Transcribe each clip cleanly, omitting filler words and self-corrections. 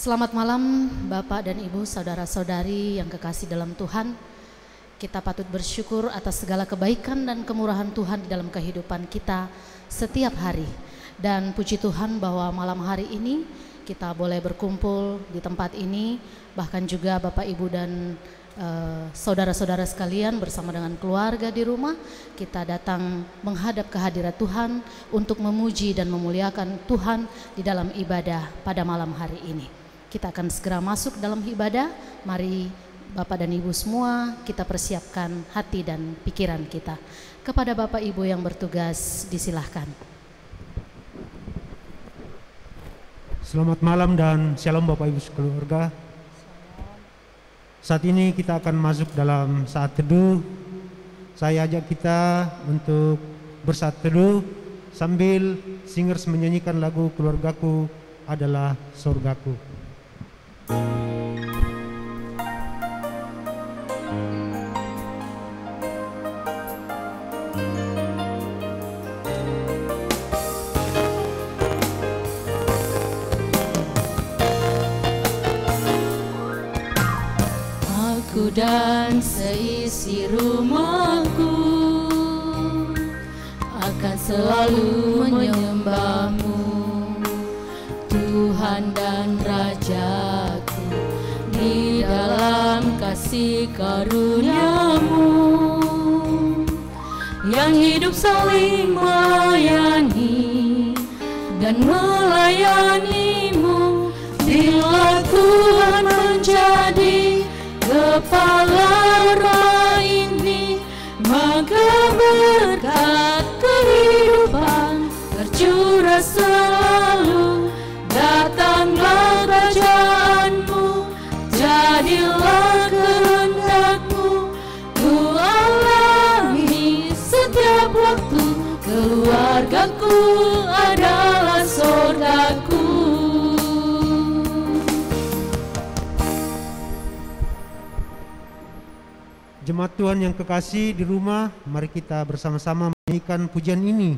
Selamat malam Bapak dan Ibu, saudara-saudari yang kekasih dalam Tuhan. Kita patut bersyukur atas segala kebaikan dan kemurahan Tuhan di dalam kehidupan kita setiap hari. Dan puji Tuhan bahwa malam hari ini kita boleh berkumpul di tempat ini. Bahkan juga Bapak, Ibu dan saudara-saudara sekalian bersama dengan keluarga di rumah, kita datang menghadap kehadirat Tuhan untuk memuji dan memuliakan Tuhan di dalam ibadah pada malam hari ini. Kita akan segera masuk dalam ibadah. Mari Bapak dan Ibu semua kita persiapkan hati dan pikiran kita. Kepada Bapak Ibu yang bertugas disilahkan. Selamat malam dan shalom Bapak Ibu sekeluarga. Saat ini kita akan masuk dalam saat teduh. Saya ajak kita untuk bersaat teduh sambil singers menyanyikan lagu Keluargaku Adalah Surgaku. Aku dan seisi rumahku akan selalu menyembah-Mu, Tuhan dan Rajaku, di dalam kasih karunia-Mu yang hidup saling melayani dan melayani-Mu. Bila Tuhan menjadi kepala rumah ini, maka berkat kehidupan tercurah selalu. Datanglah kerajaan-Mu, jadilah kehendak-Mu, Ku alami setiap waktu. Keluargaku adalah surgaku. Jemaat Tuhan yang kekasih di rumah, mari kita bersama-sama menyanyikan pujian ini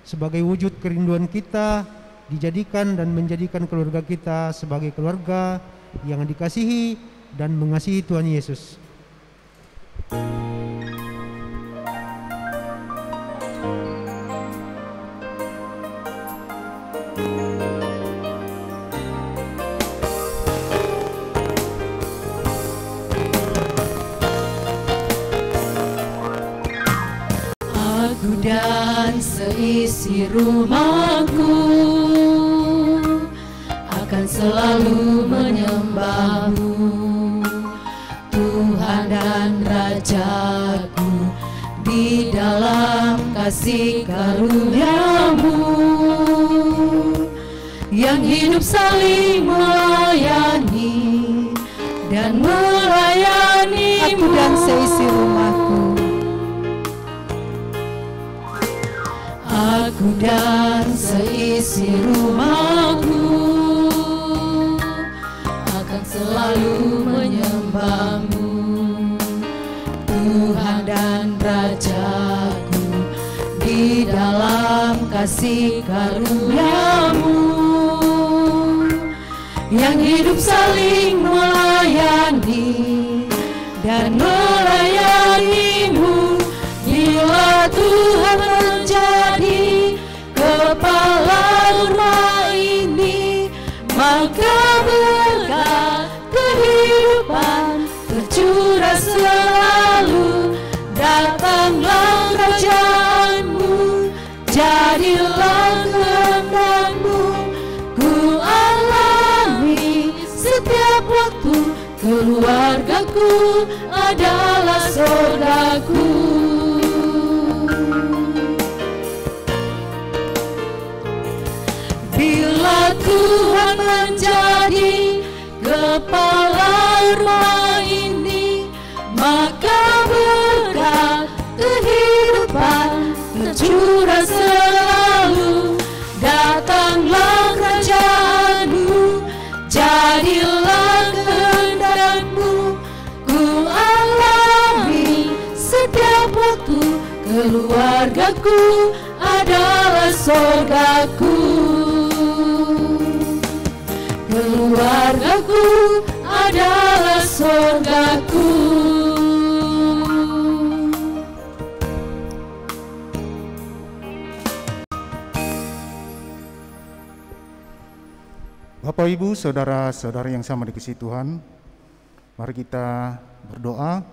sebagai wujud kerinduan kita dijadikan dan menjadikan keluarga kita sebagai keluarga yang dikasihi dan mengasihi Tuhan Yesus. Aku dan seisi rumahku akan selalu menyembah-Mu, Tuhan dan Rajaku, di dalam kasih karunia-Mu yang hidup saling melayani dan melayani-Mu. Aku dan seisi rumahku, aku dan seisi rumahku akan selalu menyembah-Mu, Tuhan dan Rajaku, di dalam kasih karunia-Mu yang hidup saling melayani dan melayani-Mu. Bila Tuhan menjadi kepala rumah ini, maka berkat kehidupan tercurah selalu. Datanglah kerajaan-Mu, jadilah kehendak-Mu, Ku alami setiap waktu. Keluargaku adalah surgaku. Bila Tuhan menjadi kepala rumah ini, maka berkat kehidupan tercurah selalu. Datanglah kerajaan-Mu, jadilah kehendak-Mu, Ku alami setiap waktu. Keluargaku adalah surgaku. keluargaku adalah surgaku. Bapak, Ibu, saudara-saudara yang sama dikasihi Tuhan, mari kita berdoa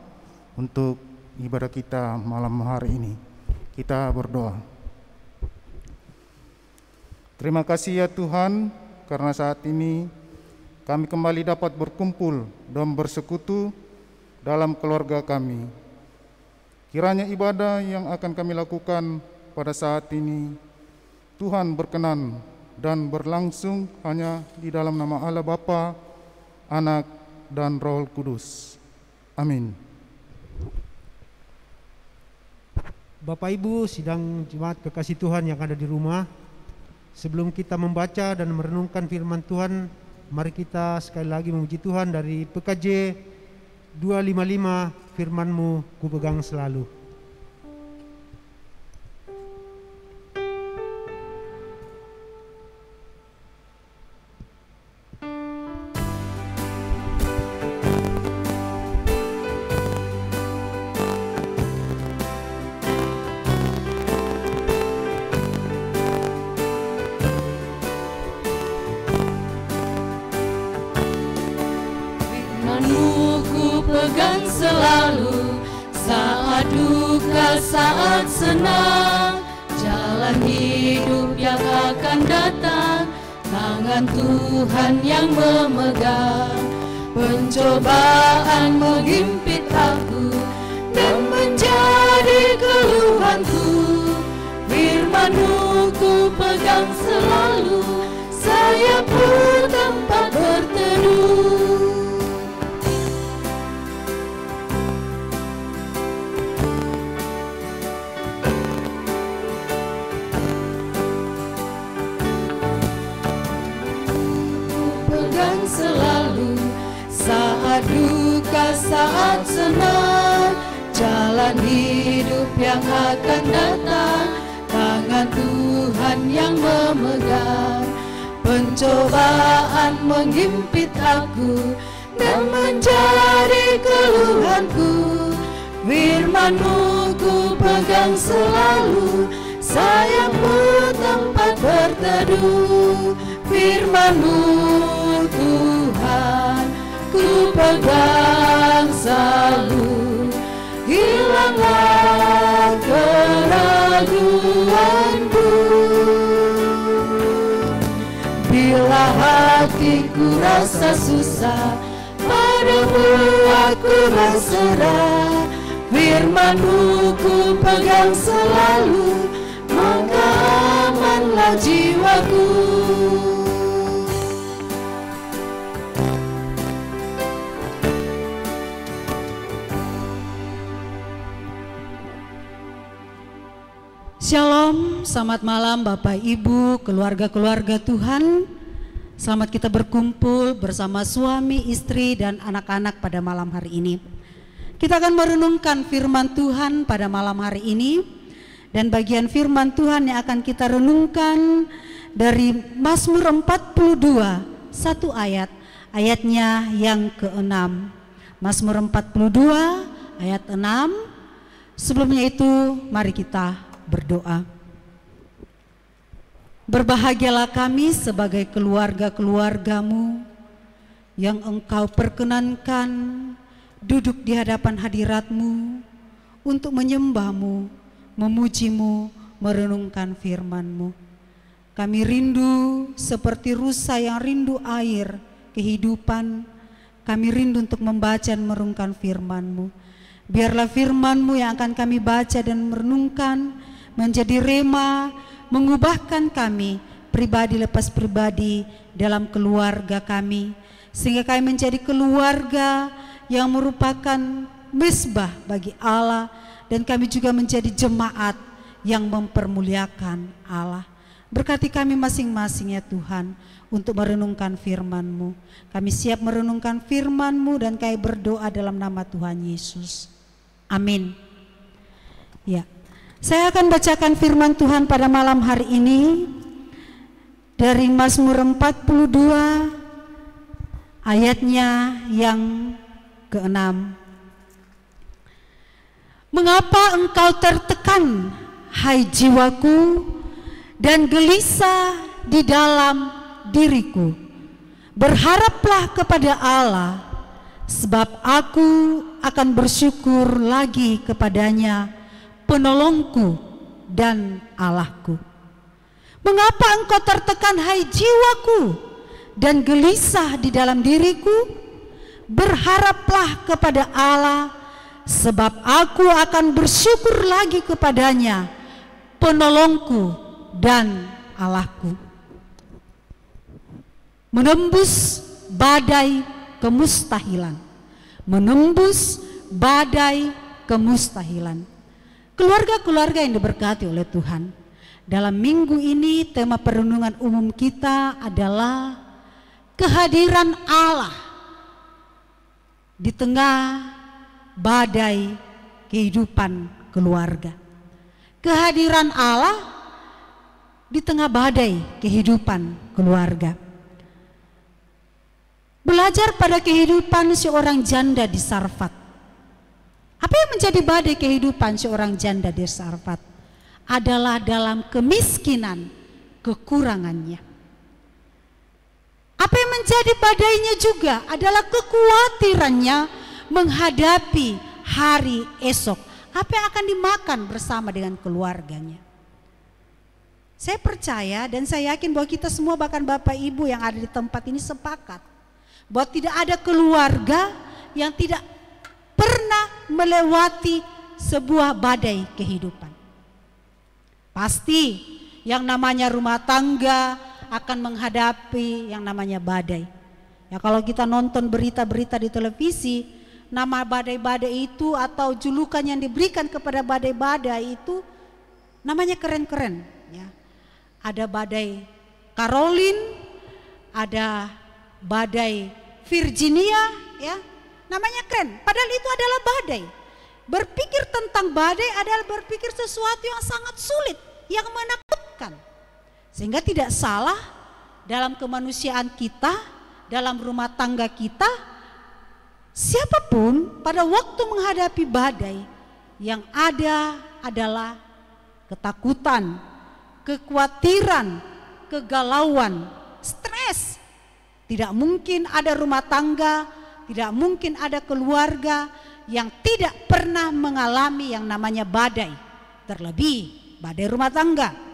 untuk ibadah kita malam hari ini. Kita berdoa. Terima kasih ya Tuhan, karena saat ini kami kembali dapat berkumpul dan bersekutu dalam keluarga kami. Kiranya ibadah yang akan kami lakukan pada saat ini, Tuhan berkenan dan berlangsung hanya di dalam nama Allah Bapa, Anak, dan Roh Kudus. Amin. Bapak Ibu sidang jemaat kekasih Tuhan yang ada di rumah, sebelum kita membaca dan merenungkan firman Tuhan, mari kita sekali lagi memuji Tuhan dari PKJ 255, firman-Mu ku pegang selalu. Pegang selalu saat duka, saat senang, jalan hidup yang akan datang, tangan Tuhan yang memegang. Pencobaan menghimpit aku dan menjadi keluhanku, firman-Mu ku pegang selalu, saya pun tempat berteduh. Selalu saat duka, saat senang, jalan hidup yang akan datang, tangan Tuhan yang memegang. Pencobaan menghimpit aku dan menjadi keluhanku, firman-Mu ku pegang selalu, sayapmu tempat berteduh. Firman-Mu Tuhan ku pegang selalu, hilanglah keraguanku. Bila hatiku rasa susah, padamu aku berserah, firman-Mu ku pegang selalu, maka amanlah jiwaku. Shalom, selamat malam Bapak Ibu, keluarga-keluarga Tuhan. Selamat kita berkumpul bersama suami, istri, dan anak-anak pada malam hari ini. Kita akan merenungkan firman Tuhan pada malam hari ini. Dan bagian firman Tuhan yang akan kita renungkan dari Mazmur 42, satu ayat, ayatnya yang ke-6. Mazmur 42, ayat 6. Sebelumnya itu mari kita berdoa. Berbahagialah kami sebagai keluarga-keluarga-Mu yang Engkau perkenankan duduk di hadapan hadirat-Mu untuk menyembah-Mu, memuji-Mu, merenungkan firman-Mu. Kami rindu seperti rusa yang rindu air, kehidupan. Kami rindu untuk membaca dan merenungkan firman-Mu. Biarlah firman-Mu yang akan kami baca dan merenungkan menjadi rema, mengubahkan kami pribadi lepas pribadi dalam keluarga kami, sehingga kami menjadi keluarga yang merupakan misbah bagi Allah, dan kami juga menjadi jemaat yang mempermuliakan Allah. Berkati kami masing-masing ya Tuhan untuk merenungkan firman-Mu. Kami siap merenungkan firman-Mu dan kami berdoa dalam nama Tuhan Yesus. Amin. Ya. Saya akan bacakan firman Tuhan pada malam hari ini dari Mazmur 42 Ayatnya yang ke-6. Mengapa engkau tertekan, hai jiwaku, dan gelisah di dalam diriku? Berharaplah kepada Allah, sebab aku akan bersyukur lagi kepadanya, penolongku dan Allahku. Mengapa engkau tertekan, hai jiwaku, dan gelisah di dalam diriku? Berharaplah kepada Allah, sebab aku akan bersyukur lagi kepadanya, penolongku dan Allahku. Menembus badai kemustahilan. Menembus badai kemustahilan. Keluarga-keluarga yang diberkati oleh Tuhan, dalam minggu ini tema perenungan umum kita adalah kehadiran Allah di tengah badai kehidupan keluarga. Kehadiran Allah di tengah badai kehidupan keluarga. Belajar pada kehidupan seorang janda di Sarfat. Apa yang menjadi badai kehidupan seorang janda di Sarfat? Adalah dalam kemiskinan, kekurangannya. Apa yang menjadi badainya juga adalah kekhawatirannya menghadapi hari esok. Apa yang akan dimakan bersama dengan keluarganya. Saya percaya dan saya yakin bahwa kita semua, bahkan Bapak Ibu yang ada di tempat ini, sepakat bahwa tidak ada keluarga yang tidak pernah melewati sebuah badai kehidupan. Pasti yang namanya rumah tangga akan menghadapi yang namanya badai. Ya, kalau kita nonton berita-berita di televisi, nama badai-badai itu atau julukan yang diberikan kepada badai-badai itu namanya keren-keren. Ya. Ada badai Caroline, ada badai Virginia, ya, namanya keren. Padahal itu adalah badai. Berpikir tentang badai adalah berpikir sesuatu yang sangat sulit, yang menakutkan. Sehingga tidak salah dalam kemanusiaan kita, dalam rumah tangga kita, siapapun pada waktu menghadapi badai, yang ada adalah ketakutan, kekhawatiran, kegalauan, stres. Tidak mungkin ada rumah tangga, tidak mungkin ada keluarga yang tidak pernah mengalami yang namanya badai. Terlebih badai rumah tangga.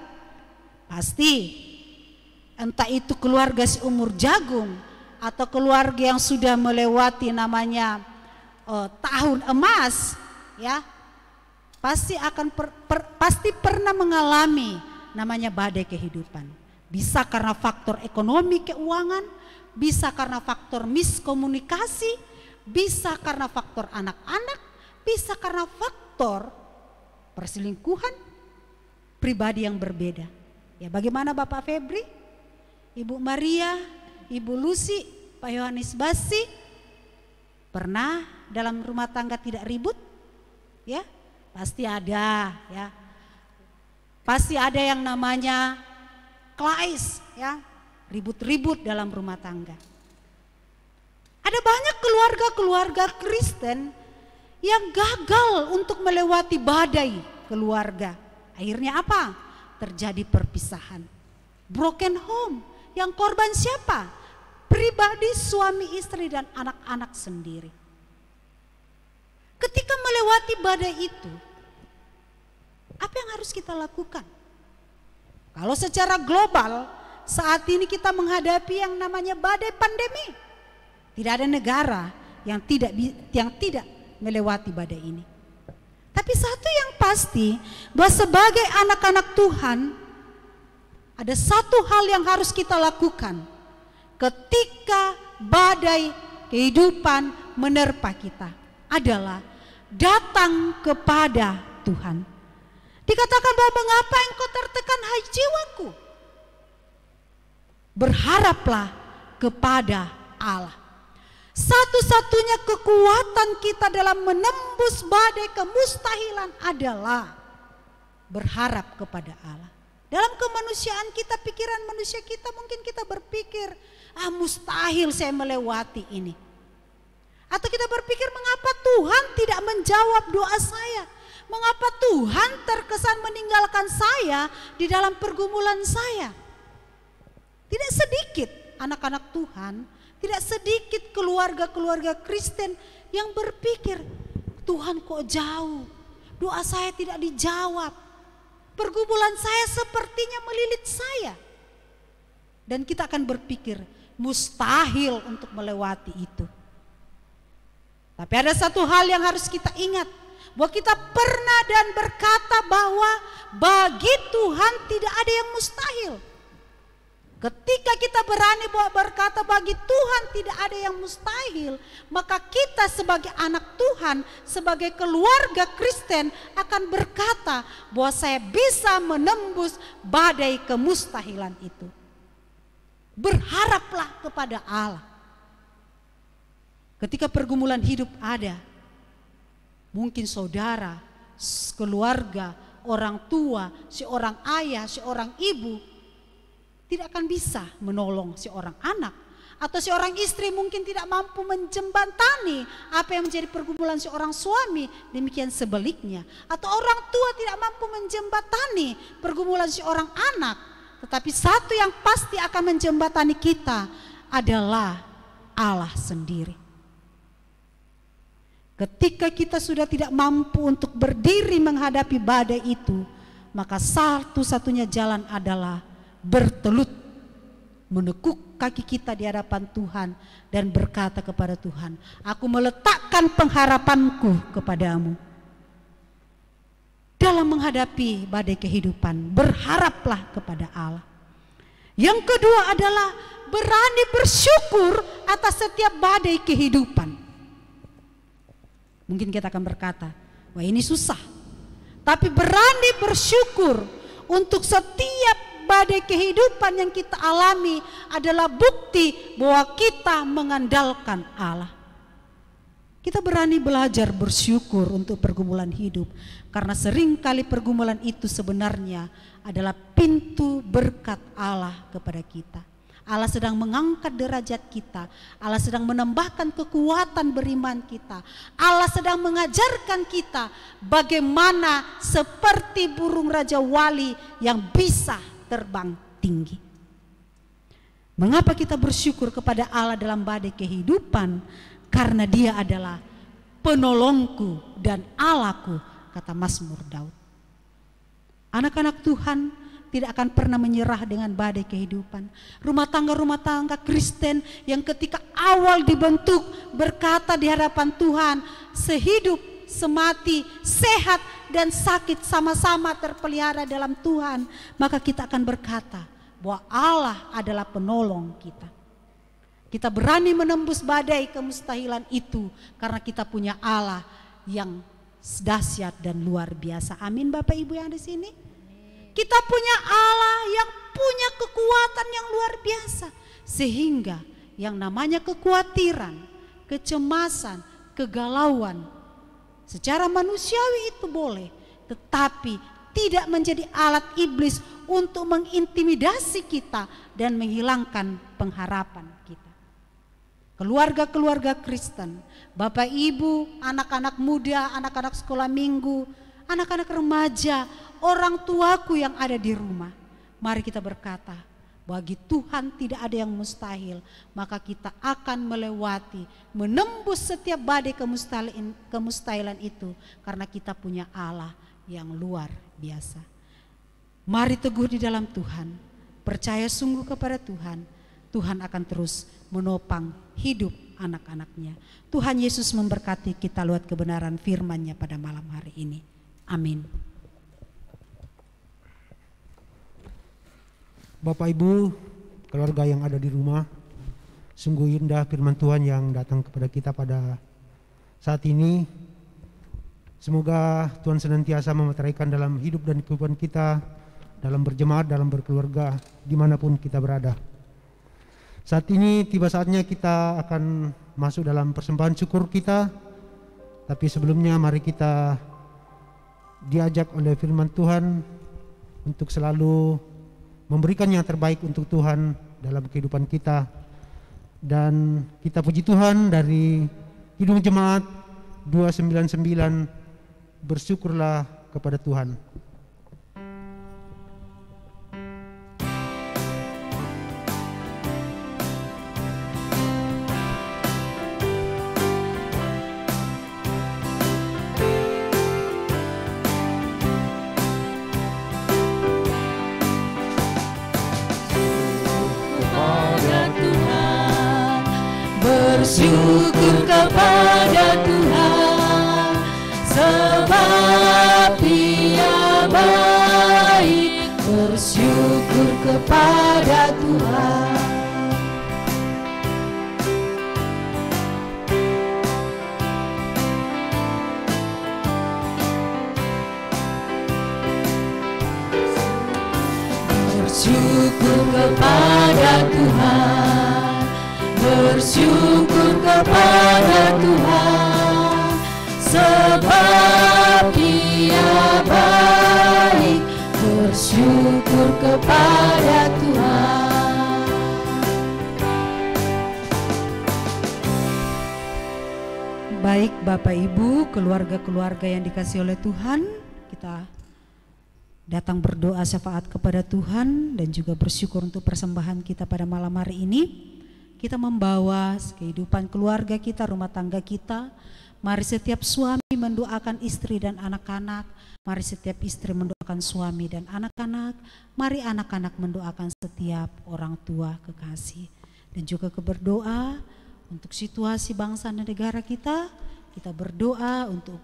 Pasti entah itu keluarga seumur jagung atau keluarga yang sudah melewati namanya tahun emas, ya, pasti akan pasti pernah mengalami namanya badai kehidupan. Bisa karena faktor ekonomi keuangan, bisa karena faktor miskomunikasi, bisa karena faktor anak-anak, bisa karena faktor perselingkuhan, pribadi yang berbeda. Ya, bagaimana Bapak Febri, Ibu Maria, Ibu Lucy, Pak Yohanes Basi, pernah dalam rumah tangga tidak ribut? Ya, pasti ada, ya. Pasti ada yang namanya klais, ya, ribut-ribut dalam rumah tangga. Ada banyak keluarga-keluarga Kristen yang gagal untuk melewati badai keluarga. Akhirnya apa? Terjadi perpisahan, broken home. Yang korban siapa? Pribadi, suami, istri, dan anak-anak sendiri. Ketika melewati badai itu, apa yang harus kita lakukan? Kalau secara global saat ini kita menghadapi yang namanya badai pandemi. Tidak ada negara yang tidak melewati badai ini. Tapi satu yang pasti, bahwa sebagai anak-anak Tuhan, ada satu hal yang harus kita lakukan ketika badai kehidupan menerpa kita, adalah datang kepada Tuhan. Dikatakan bahwa mengapa engkau tertekan, hai jiwaku? Berharaplah kepada Allah. Satu-satunya kekuatan kita dalam menembus badai kemustahilan adalah berharap kepada Allah. Dalam kemanusiaan kita, pikiran manusia kita, mungkin kita berpikir, mustahil saya melewati ini. Atau kita berpikir, mengapa Tuhan tidak menjawab doa saya? Mengapa Tuhan terkesan meninggalkan saya di dalam pergumulan saya? Tidak sedikit anak-anak Tuhan, tidak sedikit keluarga-keluarga Kristen yang berpikir, Tuhan kok jauh, doa saya tidak dijawab, pergumulan saya sepertinya melilit saya. Dan kita akan berpikir, mustahil untuk melewati itu. Tapi ada satu hal yang harus kita ingat, bahwa kita pernah dan berkata bahwa bagi Tuhan tidak ada yang mustahil. Ketika kita berani berkata bagi Tuhan tidak ada yang mustahil, maka kita sebagai anak Tuhan, sebagai keluarga Kristen akan berkata bahwa saya bisa menembus badai kemustahilan itu. Berharaplah kepada Allah. Ketika pergumulan hidup ada, mungkin saudara, keluarga, orang tua, seorang ayah, seorang ibu tidak akan bisa menolong seorang anak, atau seorang istri mungkin tidak mampu menjembatani apa yang menjadi pergumulan seorang suami, demikian sebaliknya, atau orang tua tidak mampu menjembatani pergumulan seorang anak. Tetapi satu yang pasti akan menjembatani kita adalah Allah sendiri. Ketika kita sudah tidak mampu untuk berdiri menghadapi badai itu, maka satu-satunya jalan adalah bertelut, menekuk kaki kita di hadapan Tuhan dan berkata kepada Tuhan, aku meletakkan pengharapanku kepadamu. Dalam menghadapi badai kehidupan, berharaplah kepada Allah. Yang kedua adalah berani bersyukur atas setiap badai kehidupan. Mungkin kita akan berkata, wah ini susah. Tapi berani bersyukur untuk setiap badai kehidupan yang kita alami adalah bukti bahwa kita mengandalkan Allah. Kita berani belajar bersyukur untuk pergumulan hidup, karena seringkali pergumulan itu sebenarnya adalah pintu berkat Allah kepada kita. Allah sedang mengangkat derajat kita, Allah sedang menambahkan kekuatan beriman kita, Allah sedang mengajarkan kita bagaimana seperti burung Raja Wali yang bisa terbang tinggi. Mengapa kita bersyukur kepada Allah dalam badai kehidupan? Karena Dia adalah penolongku dan Allahku, kata Mazmur Daud. Anak-anak Tuhan tidak akan pernah menyerah dengan badai kehidupan. Rumah tangga Kristen yang ketika awal dibentuk berkata di hadapan Tuhan, sehidup, semati, sehat dan sakit sama-sama terpelihara dalam Tuhan, maka kita akan berkata bahwa Allah adalah penolong kita. Kita berani menembus badai kemustahilan itu karena kita punya Allah yang dahsyat dan luar biasa. Amin Bapak Ibu yang di sini. Kita punya Allah yang punya kekuatan yang luar biasa, sehingga yang namanya kekhawatiran, kecemasan, kegalauan secara manusiawi itu boleh, tetapi tidak menjadi alat iblis untuk mengintimidasi kita dan menghilangkan pengharapan kita. Keluarga-keluarga Kristen, Bapak Ibu, anak-anak muda, anak-anak sekolah minggu, anak-anak remaja, orang tuaku yang ada di rumah, mari kita berkata, bagi Tuhan tidak ada yang mustahil, maka kita akan melewati, menembus setiap badai kemustahilan itu, karena kita punya Allah yang luar biasa. Mari teguh di dalam Tuhan, percaya sungguh kepada Tuhan, Tuhan akan terus menopang hidup anak-anaknya. Tuhan Yesus memberkati kita lewat kebenaran firman-Nya pada malam hari ini. Amin. Bapak Ibu, keluarga yang ada di rumah, sungguh indah firman Tuhan yang datang kepada kita pada saat ini. Semoga Tuhan senantiasa memeteraikan dalam hidup dan kehidupan kita, dalam berjemaat, dalam berkeluarga, dimanapun kita berada. Saat ini tiba saatnya kita akan masuk dalam persembahan syukur kita. Tapi sebelumnya mari kita diajak oleh firman Tuhan untuk selalu memberikan yang terbaik untuk Tuhan dalam kehidupan kita. Dan kita puji Tuhan dari Kidung Jemaat 299, bersyukurlah kepada Tuhan. Bersyukur kepada Tuhan, sebab Dia baik. Bersyukur kepada Tuhan. Bersyukur kepada Tuhan, bersyukur kepada Tuhan, sebab Dia baik. Bersyukur kepada Tuhan. Baik Bapak Ibu, keluarga-keluarga yang dikasihi oleh Tuhan, kita datang berdoa syafaat kepada Tuhan dan juga bersyukur untuk persembahan kita pada malam hari ini. Kita membawa kehidupan keluarga kita, rumah tangga kita. Mari setiap suami mendoakan istri dan anak-anak. Mari setiap istri mendoakan suami dan anak-anak. Mari anak-anak mendoakan setiap orang tua kekasih. Dan juga berdoa untuk situasi bangsa dan negara kita. Kita berdoa untuk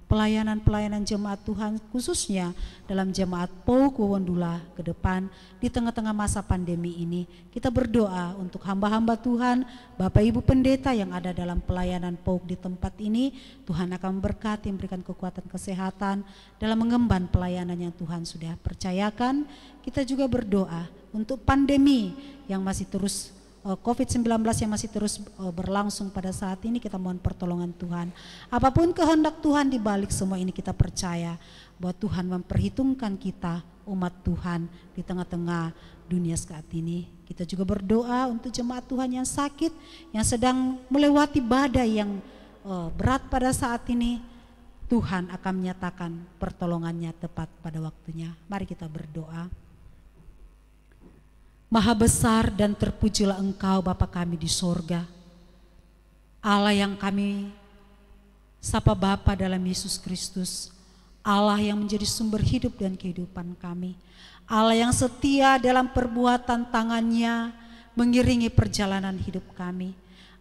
pelayanan-pelayanan jemaat Tuhan, khususnya dalam jemaat PAUK Wowondula ke depan di tengah-tengah masa pandemi ini. Kita berdoa untuk hamba-hamba Tuhan, Bapak Ibu Pendeta yang ada dalam pelayanan PAUK di tempat ini. Tuhan akan memberkati, memberikan kekuatan kesehatan dalam mengemban pelayanan yang Tuhan sudah percayakan. Kita juga berdoa untuk pandemi yang masih terus COVID-19 yang masih terus berlangsung pada saat ini. Kita mohon pertolongan Tuhan. Apapun kehendak Tuhan di balik semua ini, kita percaya bahwa Tuhan memperhitungkan kita, umat Tuhan, di tengah-tengah dunia saat ini. Kita juga berdoa untuk jemaat Tuhan yang sakit, yang sedang melewati badai yang berat pada saat ini. Tuhan akan menyatakan pertolongannya tepat pada waktunya. Mari kita berdoa. Maha besar dan terpujilah Engkau Bapa kami di sorga, Allah yang kami sapa Bapa dalam Yesus Kristus, Allah yang menjadi sumber hidup dan kehidupan kami, Allah yang setia dalam perbuatan tangannya mengiringi perjalanan hidup kami,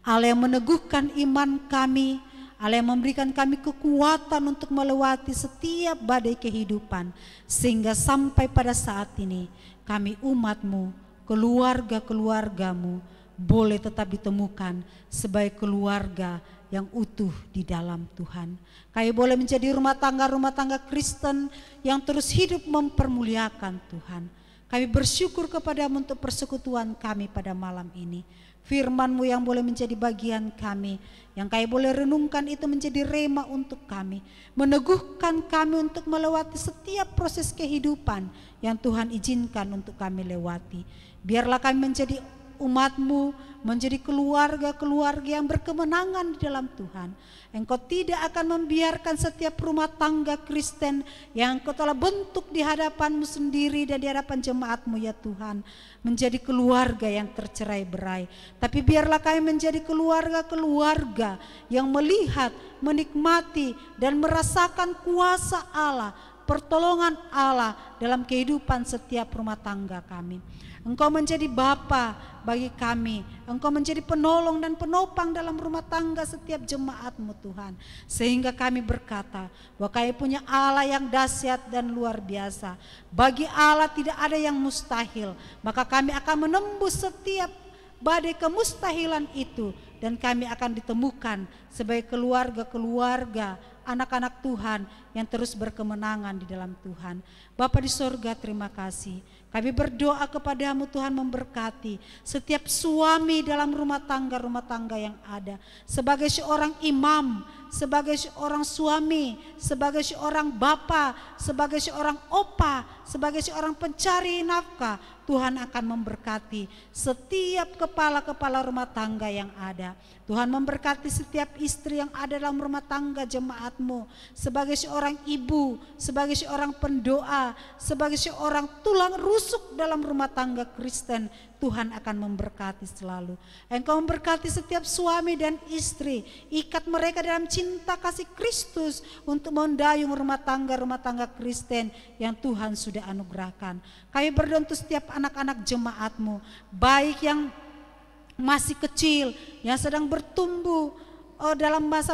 Allah yang meneguhkan iman kami, Allah yang memberikan kami kekuatan untuk melewati setiap badai kehidupan, sehingga sampai pada saat ini kami umat-Mu, keluarga-keluarga-Mu boleh tetap ditemukan sebagai keluarga yang utuh di dalam Tuhan. Kami boleh menjadi rumah tangga Kristen yang terus hidup mempermuliakan Tuhan. Kami bersyukur kepada-Mu untuk persekutuan kami pada malam ini. Firman-Mu yang boleh menjadi bagian kami, yang kami boleh renungkan itu menjadi rema untuk kami, meneguhkan kami untuk melewati setiap proses kehidupan yang Tuhan izinkan untuk kami lewati. Biarlah kami menjadi umat-Mu, menjadi keluarga-keluarga yang berkemenangan di dalam Tuhan. Engkau tidak akan membiarkan setiap rumah tangga Kristen yang Engkau telah bentuk di hadapan-Mu sendiri dan di hadapan jemaat-Mu ya Tuhan, menjadi keluarga yang tercerai-berai. Tapi biarlah kami menjadi keluarga-keluarga yang melihat, menikmati dan merasakan kuasa Allah, pertolongan Allah dalam kehidupan setiap rumah tangga kami. Engkau menjadi Bapa bagi kami, Engkau menjadi penolong dan penopang dalam rumah tangga setiap jemaat-Mu Tuhan. Sehingga kami berkata bahwa kami punya Allah yang dahsyat dan luar biasa. Bagi Allah tidak ada yang mustahil, maka kami akan menembus setiap badai kemustahilan itu, dan kami akan ditemukan sebagai keluarga-keluarga anak-anak Tuhan yang terus berkemenangan di dalam Tuhan. Bapa di sorga, terima kasih. Kami berdoa kepada-Mu Tuhan memberkati setiap suami dalam rumah tangga yang ada. Sebagai seorang imam sebagai seorang suami, sebagai seorang bapa, sebagai seorang opa, sebagai seorang pencari nafkah, Tuhan akan memberkati setiap kepala-kepala rumah tangga yang ada. Tuhan memberkati setiap istri yang ada dalam rumah tangga jemaat-Mu. Sebagai seorang ibu, sebagai seorang pendoa, sebagai seorang tulang rusuk dalam rumah tangga Kristen, Tuhan akan memberkati selalu. Engkau memberkati setiap suami dan istri, ikat mereka dalam cinta kasih Kristus untuk mendayung rumah tangga Kristen yang Tuhan sudah anugerahkan. Kami berdoa untuk setiap anak-anak jemaat-Mu, baik yang masih kecil, yang sedang bertumbuh dalam masa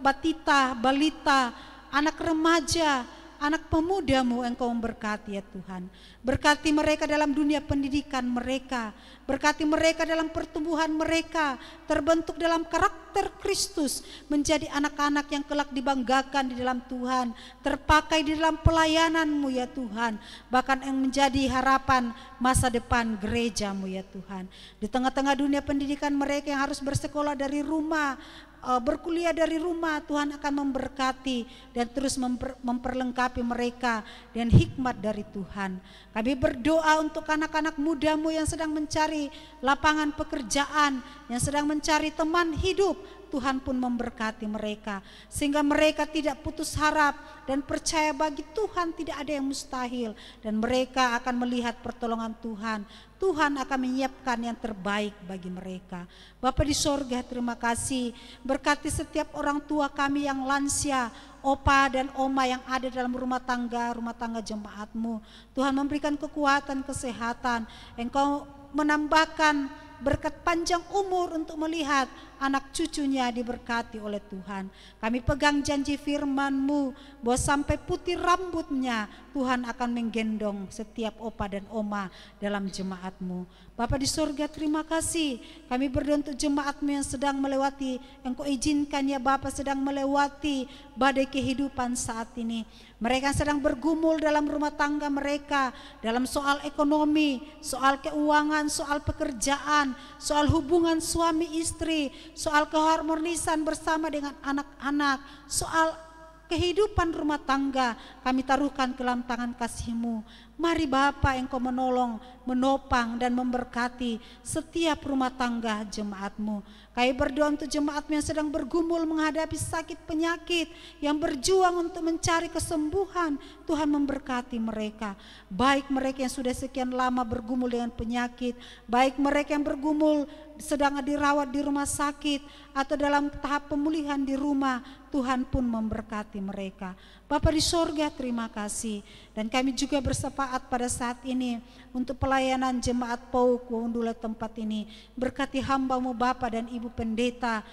balita, anak remaja, anak pemuda-Mu, Engkau memberkati ya Tuhan. Berkati mereka dalam dunia pendidikan mereka, berkati mereka dalam pertumbuhan mereka, terbentuk dalam karakter Kristus, menjadi anak-anak yang kelak dibanggakan di dalam Tuhan, terpakai di dalam pelayanan-Mu ya Tuhan, bahkan yang menjadi harapan masa depan gereja-Mu ya Tuhan. Di tengah-tengah dunia pendidikan mereka yang harus bersekolah dari rumah, berkuliah dari rumah, Tuhan akan memberkati dan terus memperlengkapi mereka dan hikmat dari Tuhan. Kami berdoa untuk anak-anak muda-Mu yang sedang mencari lapangan pekerjaan, yang sedang mencari teman hidup. Tuhan pun memberkati mereka sehingga mereka tidak putus harap dan percaya bagi Tuhan tidak ada yang mustahil, dan mereka akan melihat pertolongan Tuhan. Tuhan akan menyiapkan yang terbaik bagi mereka. Bapa di sorga, terima kasih. Berkati setiap orang tua kami yang lansia, opa dan oma yang ada dalam rumah tangga jemaat-Mu. Tuhan memberikan kekuatan, kesehatan. Engkau menambahkan berkat panjang umur untuk melihat anak cucunya diberkati oleh Tuhan. Kami pegang janji firman-Mu bahwa sampai putih rambutnya Tuhan akan menggendong setiap opa dan oma dalam jemaat-Mu. Bapa di surga, terima kasih. Kami berdoa untuk jemaat-Mu yang sedang melewati, Engkau izinkan ya Bapa, sedang melewati badai kehidupan saat ini. Mereka sedang bergumul dalam rumah tangga mereka, dalam soal ekonomi, soal keuangan, soal pekerjaan, soal hubungan suami istri, soal keharmonisan bersama dengan anak-anak, soal kehidupan rumah tangga. Kami taruhkan ke dalam tangan kasih-Mu. Mari Bapa, Engkau menolong, menopang dan memberkati setiap rumah tangga jemaat-Mu. Kami berdoa untuk jemaat-Mu yang sedang bergumul menghadapi sakit penyakit, yang berjuang untuk mencari kesembuhan. Tuhan memberkati mereka, baik mereka yang sudah sekian lama bergumul dengan penyakit, baik mereka yang bergumul sedang dirawat di rumah sakit atau dalam tahap pemulihan di rumah. Tuhan pun memberkati mereka. Bapa di sorga, terima kasih. Dan kami juga bersepakat pada saat ini untuk pelayanan jemaat PAUK Wondula tempat ini. Berkati hamba-Mu Bapa dan Ibu Pendeta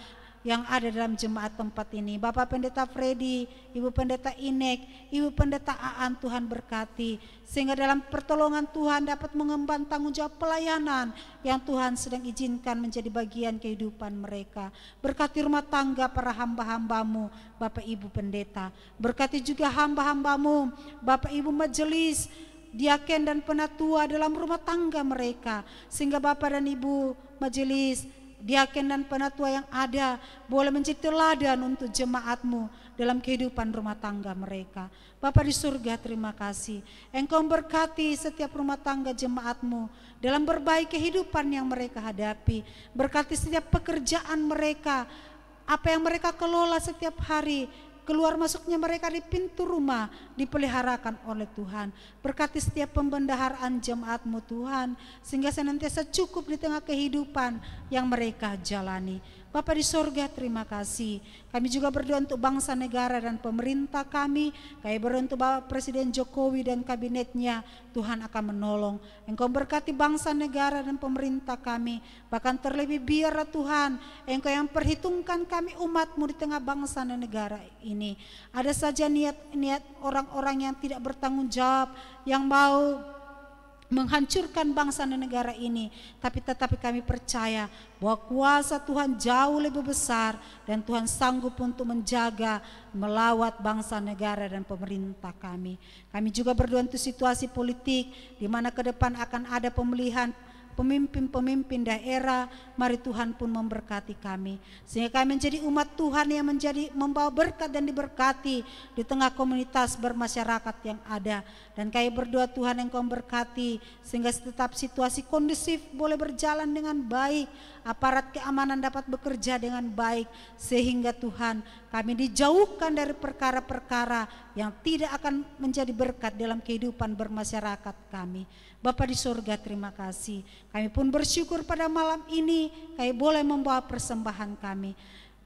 yang ada dalam jemaat tempat ini. Bapak Pendeta Freddy, Ibu Pendeta Inek, Ibu Pendeta Aan, Tuhan berkati. Sehingga dalam pertolongan Tuhan dapat mengemban tanggung jawab pelayanan yang Tuhan sedang izinkan menjadi bagian kehidupan mereka. Berkati rumah tangga para hamba-hamba-Mu, Bapak Ibu Pendeta. Berkati juga hamba-hamba-Mu, Bapak Ibu Majelis, diaken dan penatua dalam rumah tangga mereka. Sehingga Bapak dan Ibu Majelis, diaken dan penatua yang ada boleh menjadi teladan untuk jemaat-Mu dalam kehidupan rumah tangga mereka. Bapa di surga, terima kasih. Engkau berkati setiap rumah tangga jemaat-Mu dalam berbagai kehidupan yang mereka hadapi. Berkati setiap pekerjaan mereka, apa yang mereka kelola setiap hari. Keluar masuknya mereka di pintu rumah dipeliharakan oleh Tuhan. Berkati setiap pembendaharaan jemaat-Mu Tuhan, sehingga senantiasa cukup di tengah kehidupan yang mereka jalani. Bapa di sorga, terima kasih. Kami juga berdoa untuk bangsa negara dan pemerintah kami. Kami berdoa untuk Bapak Presiden Jokowi dan kabinetnya. Tuhan akan menolong. Engkau berkati bangsa negara dan pemerintah kami. Bahkan terlebih biarlah Tuhan, Engkau yang perhitungkan kami umat-Mu di tengah bangsa dan negara ini. Ada saja niat-niat orang-orang yang tidak bertanggung jawab, yang mau menghancurkan bangsa dan negara ini, tetapi kami percaya bahwa kuasa Tuhan jauh lebih besar dan Tuhan sanggup untuk menjaga, melawat bangsa negara dan pemerintah kami. Kami juga berdoa untuk situasi politik di mana ke depan akan ada pemilihan pemimpin-pemimpin daerah, mari Tuhan pun memberkati kami. Sehingga kami menjadi umat Tuhan yang membawa berkat dan diberkati di tengah komunitas bermasyarakat yang ada. Dan kami berdoa Tuhan Engkau memberkati sehingga tetap situasi kondusif boleh berjalan dengan baik, aparat keamanan dapat bekerja dengan baik, sehingga Tuhan kami dijauhkan dari perkara-perkara yang tidak akan menjadi berkat dalam kehidupan bermasyarakat kami. Bapa di surga, terima kasih. Kami pun bersyukur pada malam ini kami boleh membawa persembahan kami.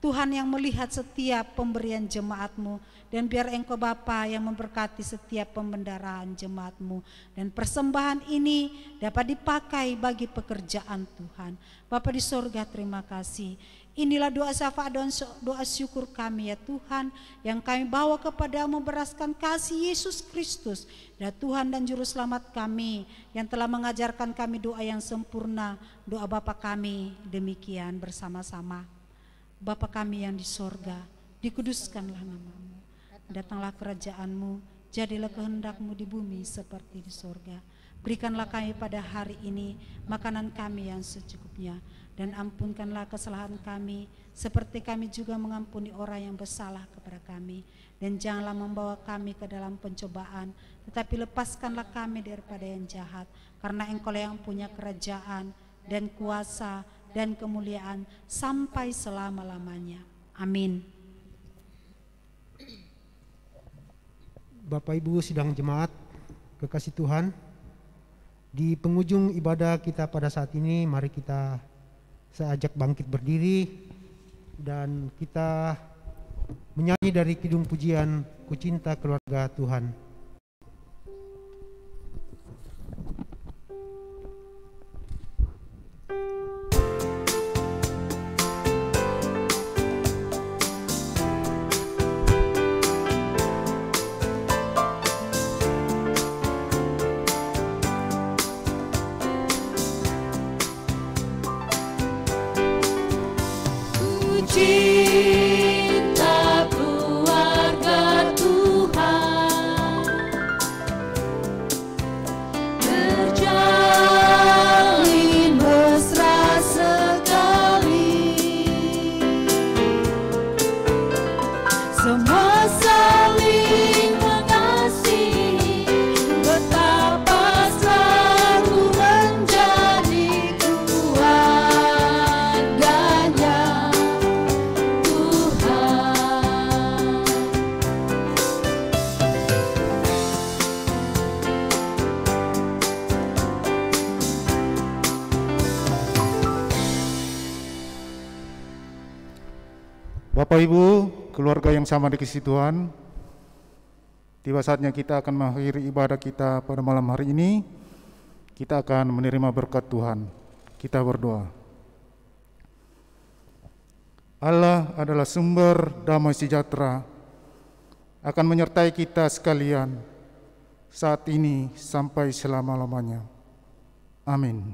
Tuhan yang melihat setiap pemberian jemaat-Mu, dan biar Engkau Bapa yang memberkati setiap pembendaraan jemaat-Mu, dan persembahan ini dapat dipakai bagi pekerjaan Tuhan. Bapa di surga, terima kasih. Inilah doa syafaat dan doa syukur kami ya Tuhan, yang kami bawa kepadamu beraskan kasih Yesus Kristus, dan Tuhan dan Juru Selamat kami yang telah mengajarkan kami doa yang sempurna. Doa Bapa kami demikian bersama-sama. Bapa kami yang di sorga, dikuduskanlah namamu, datanglah kerajaan-Mu, jadilah kehendak-Mu di bumi seperti di sorga. Berikanlah kami pada hari ini makanan kami yang secukupnya, dan ampunkanlah kesalahan kami seperti kami juga mengampuni orang yang bersalah kepada kami. Dan janganlah membawa kami ke dalam pencobaan, tetapi lepaskanlah kami daripada yang jahat, karena Engkau yang punya kerajaan dan kuasa dan kemuliaan sampai selama-lamanya. Amin. Bapak Ibu sidang jemaat kekasih Tuhan, di penghujung ibadah kita pada saat ini, mari saya ajak bangkit berdiri dan kita menyanyi dari kidung pujian Ku Cinta Keluarga Tuhan. Cinta keluarga Tuhan, berjalin mesra sekali, semua saling mengasihi, betapa selalu menjadi keluarganya. Bapak Ibu, keluarga yang sama dikasihi Tuhan, tiba saatnya kita akan mengakhiri ibadah kita pada malam hari ini. Kita akan menerima berkat Tuhan. Kita berdoa. Allah adalah sumber damai sejahtera, akan menyertai kita sekalian saat ini sampai selama-lamanya. Amin.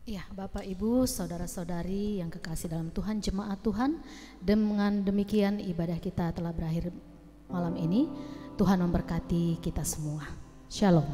Ya, Bapak, Ibu, saudara-saudari yang kekasih dalam Tuhan, jemaat Tuhan, dengan demikian ibadah kita telah berakhir malam ini. Tuhan memberkati kita semua. Shalom.